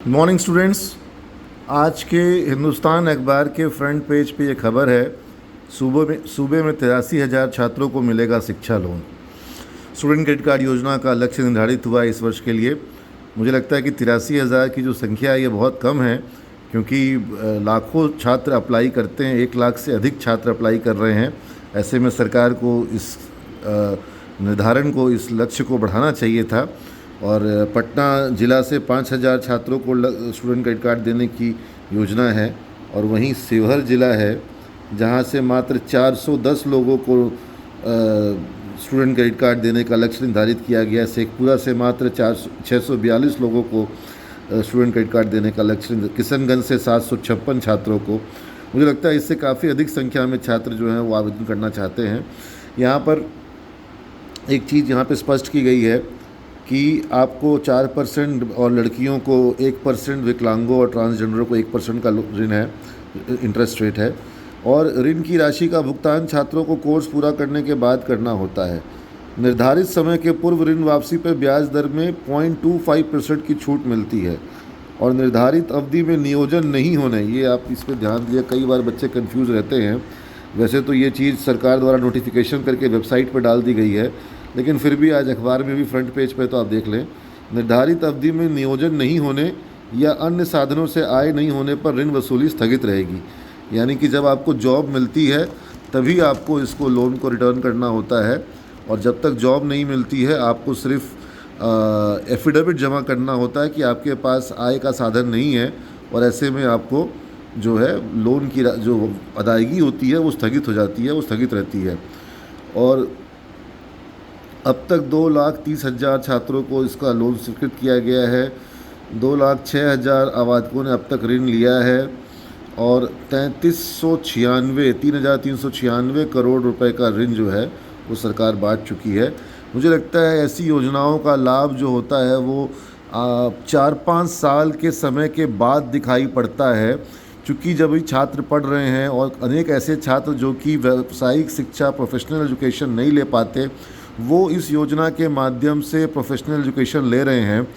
Morning students. आज के हिंदुस्तान अखबार के फ्रंट पेज पे ये खबर है, सूबे में 83,000 छात्रों को मिलेगा शिक्षा लोन। स्टूडेंट क्रेडिट कार्ड योजना का लक्ष्य निर्धारित हुआ है इस वर्ष के लिए। मुझे लगता है कि 83,000 की जो संख्या है ये बहुत कम है, क्योंकि लाखों छात्र अप्लाई करते हैं, 1 लाख से अधिक छात्र अप्लाई कर रहे हैं। ऐसे में सरकार को इस निर्धारण को, इस लक्ष्य को बढ़ाना चाहिए था। और पटना ज़िला से 5,000 छात्रों को स्टूडेंट क्रेडिट कार्ड देने की योजना है। और वहीं शिवहर ज़िला है जहां से मात्र 410 लोगों को स्टूडेंट क्रेडिट कार्ड देने का लक्ष्य निर्धारित किया गया है। शेखपुरा से मात्र 642 लोगों को स्टूडेंट क्रेडिट कार्ड देने का लक्ष्य, किशनगंज से 756 छात्रों को। मुझे लगता है इससे काफ़ी अधिक संख्या में छात्र जो हैं वो आवेदन करना चाहते हैं। यहाँ पर एक चीज़ यहाँ पे स्पष्ट की गई है कि आपको 4% और लड़कियों को 1%, विकलांगों और ट्रांसजेंडरों को 1% का ऋण है, इंटरेस्ट रेट है। और ऋण की राशि का भुगतान छात्रों को कोर्स पूरा करने के बाद करना होता है। निर्धारित समय के पूर्व ऋण वापसी पर ब्याज दर में 0.25% की छूट मिलती है। और निर्धारित अवधि में नियोजन नहीं होने, ये आप इस पर ध्यान दिए, कई बार बच्चे कंफ्यूज रहते हैं। वैसे तो ये चीज़ सरकार द्वारा नोटिफिकेशन करके वेबसाइट पर डाल दी गई है, लेकिन फिर भी आज अखबार में भी फ्रंट पेज पे तो आप देख लें, निर्धारित अवधि में नियोजन नहीं होने या अन्य साधनों से आय नहीं होने पर ऋण वसूली स्थगित रहेगी। यानी कि जब आपको जॉब मिलती है तभी आपको इसको लोन को रिटर्न करना होता है, और जब तक जॉब नहीं मिलती है आपको सिर्फ एफिडेविट जमा करना होता है कि आपके पास आय का साधन नहीं है। और ऐसे में आपको जो है लोन की जो अदायगी होती है वो स्थगित हो जाती है, वो स्थगित रहती है। और अब तक 2,30,000 छात्रों को इसका लोन स्वीकृत किया गया है। 2,06,000 आवेदकों ने अब तक ऋण लिया है और 3,396 करोड़ रुपए का ऋण जो है वो सरकार बांट चुकी है। मुझे लगता है ऐसी योजनाओं का लाभ जो होता है वो 4-5 साल के समय के बाद दिखाई पड़ता है, क्योंकि जब ये छात्र पढ़ रहे हैं और अनेक ऐसे छात्र जो कि व्यावसायिक शिक्षा, प्रोफेशनल एजुकेशन नहीं ले पाते, वो इस योजना के माध्यम से प्रोफेशनल एजुकेशन ले रहे हैं।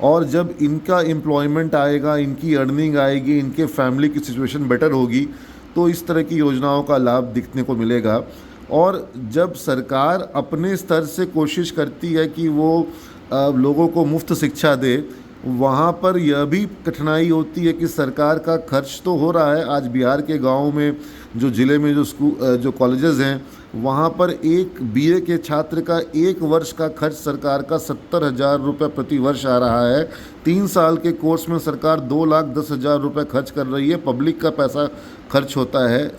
और जब इनका एम्प्लॉयमेंट आएगा, इनकी अर्निंग आएगी, इनके फैमिली की सिचुएशन बेटर होगी, तो इस तरह की योजनाओं का लाभ दिखने को मिलेगा। और जब सरकार अपने स्तर से कोशिश करती है कि वो लोगों को मुफ्त शिक्षा दे, वहाँ पर यह भी कठिनाई होती है कि सरकार का खर्च तो हो रहा है। आज बिहार के गाँव में, जो ज़िले में जो कॉलेजेस हैं, वहाँ पर एक बीए के छात्र का 1 वर्ष का खर्च सरकार का 70,000 रुपये प्रति वर्ष आ रहा है। 3 साल के कोर्स में सरकार 2,10,000 रुपये खर्च कर रही है, पब्लिक का पैसा खर्च होता है।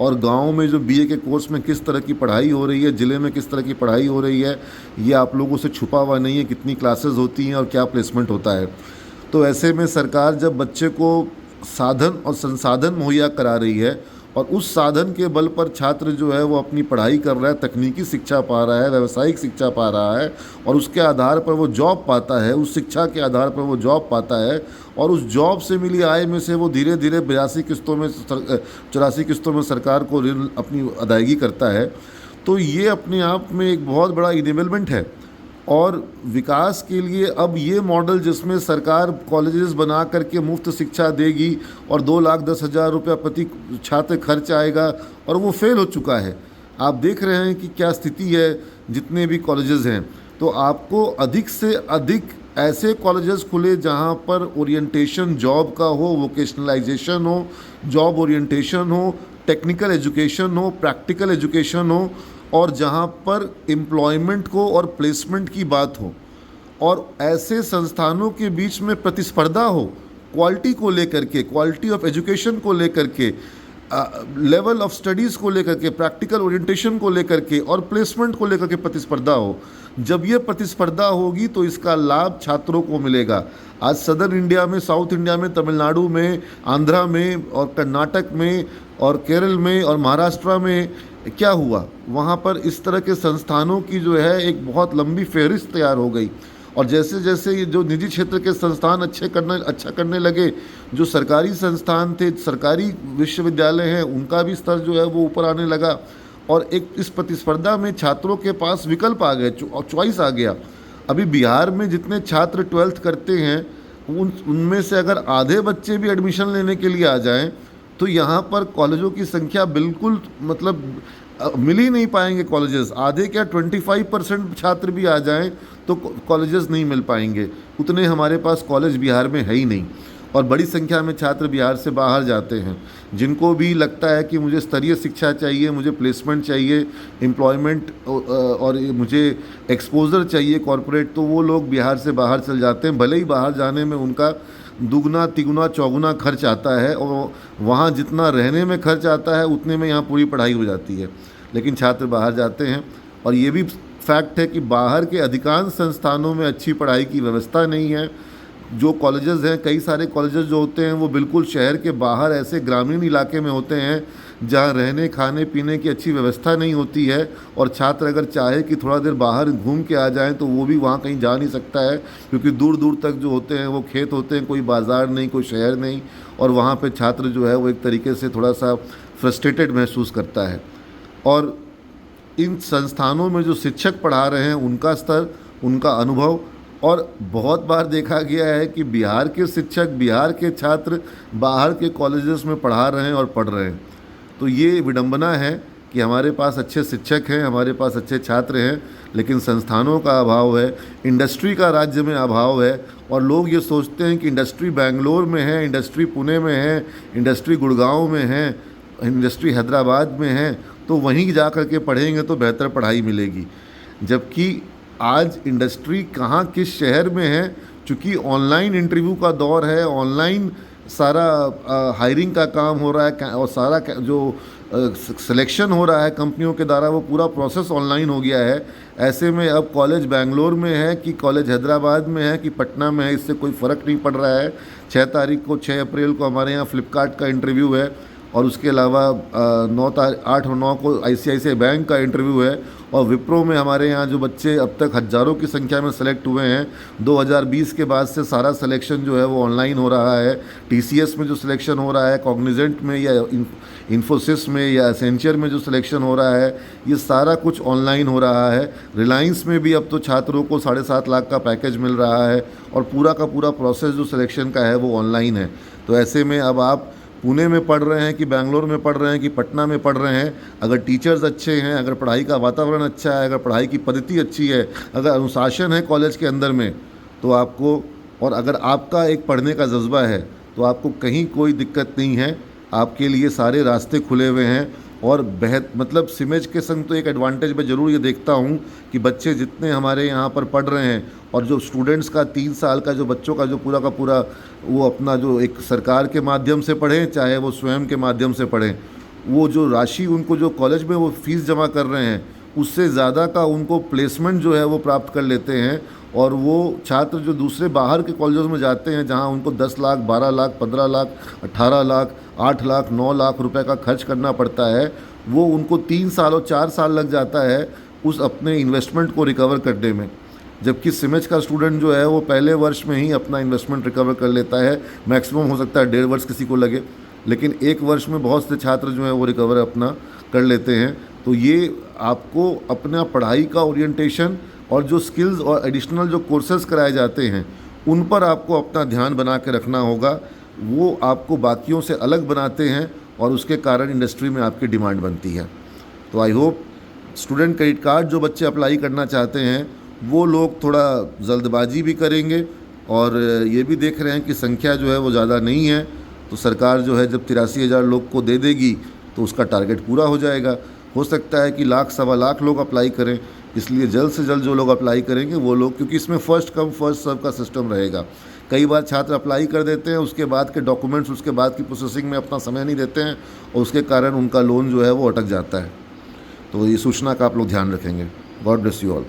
और गांव में जो बीए के कोर्स में किस तरह की पढ़ाई हो रही है, ज़िले में किस तरह की पढ़ाई हो रही है, ये आप लोगों से छुपा हुआ नहीं है, कितनी क्लासेस होती हैं और क्या प्लेसमेंट होता है। तो ऐसे में सरकार जब बच्चे को साधन और संसाधन मुहैया करा रही है और उस साधन के बल पर छात्र जो है वो अपनी पढ़ाई कर रहा है, तकनीकी शिक्षा पा रहा है, व्यावसायिक शिक्षा पा रहा है, और उसके आधार पर वो जॉब पाता है, उस शिक्षा के आधार पर वो जॉब पाता है, और उस जॉब से मिली आय में से वो धीरे धीरे 84 किस्तों में 84 किस्तों में सरकार को ऋण अपनी अदायगी करता है। तो ये अपने आप में एक बहुत बड़ा इनेबलमेंट है। और विकास के लिए अब ये मॉडल जिसमें सरकार कॉलेजेस बना करके मुफ्त शिक्षा देगी और 2,10,000 रुपये प्रति छात्र खर्च आएगा, और वो फेल हो चुका है। आप देख रहे हैं कि क्या स्थिति है जितने भी कॉलेजेस हैं। तो आपको अधिक से अधिक ऐसे कॉलेजेस खुले जहां पर ओरिएंटेशन जॉब का हो, वोकेशनलाइजेशन हो, जॉब ओरिएंटेशन हो, टेक्निकल एजुकेशन हो, प्रैक्टिकल एजुकेशन हो, और जहां पर एम्प्लॉयमेंट को और प्लेसमेंट की बात हो। और ऐसे संस्थानों के बीच में प्रतिस्पर्धा हो, क्वालिटी को लेकर के, क्वालिटी ऑफ एजुकेशन को लेकर के, लेवल ऑफ स्टडीज़ को लेकर के, प्रैक्टिकल ओरिएंटेशन को लेकर के और प्लेसमेंट को लेकर के प्रतिस्पर्धा हो। जब ये प्रतिस्पर्धा होगी तो इसका लाभ छात्रों को मिलेगा। आज सदर्न इंडिया में, साउथ इंडिया में, तमिलनाडु में, आंध्रा में और कर्नाटक में और केरल में और महाराष्ट्र में क्या हुआ, वहाँ पर इस तरह के संस्थानों की जो है एक बहुत लंबी फहरिस्त तैयार हो गई। और जैसे जैसे ये जो निजी क्षेत्र के संस्थान अच्छा करने लगे, जो सरकारी संस्थान थे, सरकारी विश्वविद्यालय हैं, उनका भी स्तर जो है वो ऊपर आने लगा। और एक इस प्रतिस्पर्धा में छात्रों के पास विकल्प आ गए, चॉइस आ गया। अभी बिहार में जितने छात्र 12th करते हैं, उनमें से अगर आधे बच्चे भी एडमिशन लेने के लिए आ जाएं तो यहाँ पर कॉलेजों की संख्या बिल्कुल मतलब मिल ही नहीं पाएंगे कॉलेजेस। आधे क्या 25% छात्र भी आ जाएं तो कॉलेजेस नहीं मिल पाएंगे, उतने हमारे पास कॉलेज बिहार में है ही नहीं। और बड़ी संख्या में छात्र बिहार से बाहर जाते हैं। जिनको भी लगता है कि मुझे स्तरीय शिक्षा चाहिए, मुझे प्लेसमेंट चाहिए, एम्प्लॉयमेंट और मुझे एक्सपोजर चाहिए कॉरपोरेट, तो वो लोग बिहार से बाहर चल जाते हैं। भले ही बाहर जाने में उनका दुगना तिगुना चौगुना खर्च आता है और वहाँ जितना रहने में खर्च आता है उतने में यहाँ पूरी पढ़ाई हो जाती है, लेकिन छात्र बाहर जाते हैं। और ये भी फैक्ट है कि बाहर के अधिकांश संस्थानों में अच्छी पढ़ाई की व्यवस्था नहीं है। जो कॉलेजेस हैं, कई सारे कॉलेजेस जो होते हैं वो बिल्कुल शहर के बाहर ऐसे ग्रामीण इलाके में होते हैं जहाँ रहने खाने पीने की अच्छी व्यवस्था नहीं होती है। और छात्र अगर चाहे कि थोड़ा देर बाहर घूम के आ जाएं तो वो भी वहाँ कहीं जा नहीं सकता है, क्योंकि दूर दूर तक जो होते हैं वो खेत होते हैं, कोई बाज़ार नहीं, कोई शहर नहीं। और वहाँ पे छात्र जो है वो एक तरीके से थोड़ा सा फ्रस्ट्रेटेड महसूस करता है। और इन संस्थानों में जो शिक्षक पढ़ा रहे हैं उनका स्तर, उनका अनुभव, और बहुत बार देखा गया है कि बिहार के शिक्षक, बिहार के छात्र बाहर के कॉलेजेस में पढ़ा रहे हैं और पढ़ रहे हैं। तो ये विडंबना है कि हमारे पास अच्छे शिक्षक हैं, हमारे पास अच्छे छात्र हैं, लेकिन संस्थानों का अभाव है, इंडस्ट्री का राज्य में अभाव है। और लोग ये सोचते हैं कि इंडस्ट्री बेंगलोर में है, इंडस्ट्री पुणे में है, इंडस्ट्री गुड़गांव में है, इंडस्ट्री हैदराबाद में है, तो वहीं जा कर के पढ़ेंगे तो बेहतर पढ़ाई मिलेगी। जबकि आज इंडस्ट्री कहाँ किस शहर में है, चूँकि ऑनलाइन इंटरव्यू का दौर है, ऑनलाइन सारा हायरिंग का काम हो रहा है और सारा जो सिलेक्शन हो रहा है कंपनियों के द्वारा, वो पूरा प्रोसेस ऑनलाइन हो गया है। ऐसे में अब कॉलेज बेंगलोर में है कि कॉलेज हैदराबाद में है कि पटना में है, इससे कोई फ़र्क नहीं पड़ रहा है। 6 अप्रैल को हमारे यहाँ फ्लिपकार्ट का इंटरव्यू है और उसके अलावा 8 और 9 को ICICI बैंक का इंटरव्यू है। और विप्रो में हमारे यहाँ जो बच्चे अब तक हज़ारों की संख्या में सेलेक्ट हुए हैं, 2020 के बाद से सारा सिलेक्शन जो है वो ऑनलाइन हो रहा है। TCS में जो सिलेक्शन हो रहा है, कॉग्निजेंट में या इन्फोसिस में या एसेंचर में जो सिलेक्शन हो रहा है, ये सारा कुछ ऑनलाइन हो रहा है। रिलायंस में भी अब तो छात्रों को 7.5 लाख का पैकेज मिल रहा है और पूरा का पूरा प्रोसेस जो सिलेक्शन का है वो ऑनलाइन है। तो ऐसे में अब आप पुणे में पढ़ रहे हैं कि बेंगलोर में पढ़ रहे हैं कि पटना में पढ़ रहे हैं, अगर टीचर्स अच्छे हैं, अगर पढ़ाई का वातावरण अच्छा है, अगर पढ़ाई की पद्धति अच्छी है, अगर अनुशासन है कॉलेज के अंदर में, तो आपको, और अगर आपका एक पढ़ने का जज्बा है, तो आपको कहीं कोई दिक्कत नहीं है। आपके लिए सारे रास्ते खुले हुए हैं। और मतलब सिमेज के संग तो एक एडवांटेज मैं ज़रूर ये देखता हूँ कि बच्चे जितने हमारे यहाँ पर पढ़ रहे हैं, और जो स्टूडेंट्स का 3 साल का जो बच्चों का जो पूरा का पूरा वो अपना जो एक सरकार के माध्यम से पढ़ें, चाहे वो स्वयं के माध्यम से पढ़ें, वो जो राशि उनको जो कॉलेज में वो फ़ीस जमा कर रहे हैं, उससे ज़्यादा का उनको प्लेसमेंट जो है वो प्राप्त कर लेते हैं। और वो छात्र जो दूसरे बाहर के कॉलेजों में जाते हैं, जहाँ उनको 10 लाख, 12 लाख, 15 लाख, 18 लाख, 8 लाख, 9 लाख रुपए का खर्च करना पड़ता है, वो उनको 3 साल और 4 साल लग जाता है उस अपने इन्वेस्टमेंट को रिकवर करने में। जबकि सिमेज का स्टूडेंट जो है वो पहले वर्ष में ही अपना इन्वेस्टमेंट रिकवर कर लेता है। मैक्सिमम हो सकता है 1.5 वर्ष किसी को लगे, लेकिन 1 वर्ष में बहुत से छात्र जो हैं वो रिकवर अपना कर लेते हैं। तो ये आपको अपना पढ़ाई का ओरिएंटेशन और जो स्किल्स और एडिशनल जो कोर्सेज कराए जाते हैं उन पर आपको अपना ध्यान बना के रखना होगा। वो आपको बाकियों से अलग बनाते हैं और उसके कारण इंडस्ट्री में आपकी डिमांड बनती है। तो I hope student credit card जो बच्चे अप्लाई करना चाहते हैं वो लोग थोड़ा जल्दबाजी भी करेंगे, और ये भी देख रहे हैं कि संख्या जो है वो ज़्यादा नहीं है, तो सरकार जो है जब 83,000 लोग को दे देगी तो उसका टारगेट पूरा हो जाएगा। हो सकता है कि 1 सवा लाख लोग अप्लाई करें, इसलिए जल्द से जल्द जो लोग अप्लाई करेंगे वो लोग, क्योंकि इसमें फर्स्ट कम फर्स्ट सर्व का सिस्टम रहेगा। कई बार छात्र अप्लाई कर देते हैं, उसके बाद के डॉक्यूमेंट्स, उसके बाद की प्रोसेसिंग में अपना समय नहीं देते हैं और उसके कारण उनका लोन जो है वो अटक जाता है। तो ये सूचना का आप लोग ध्यान रखेंगे। God bless you all.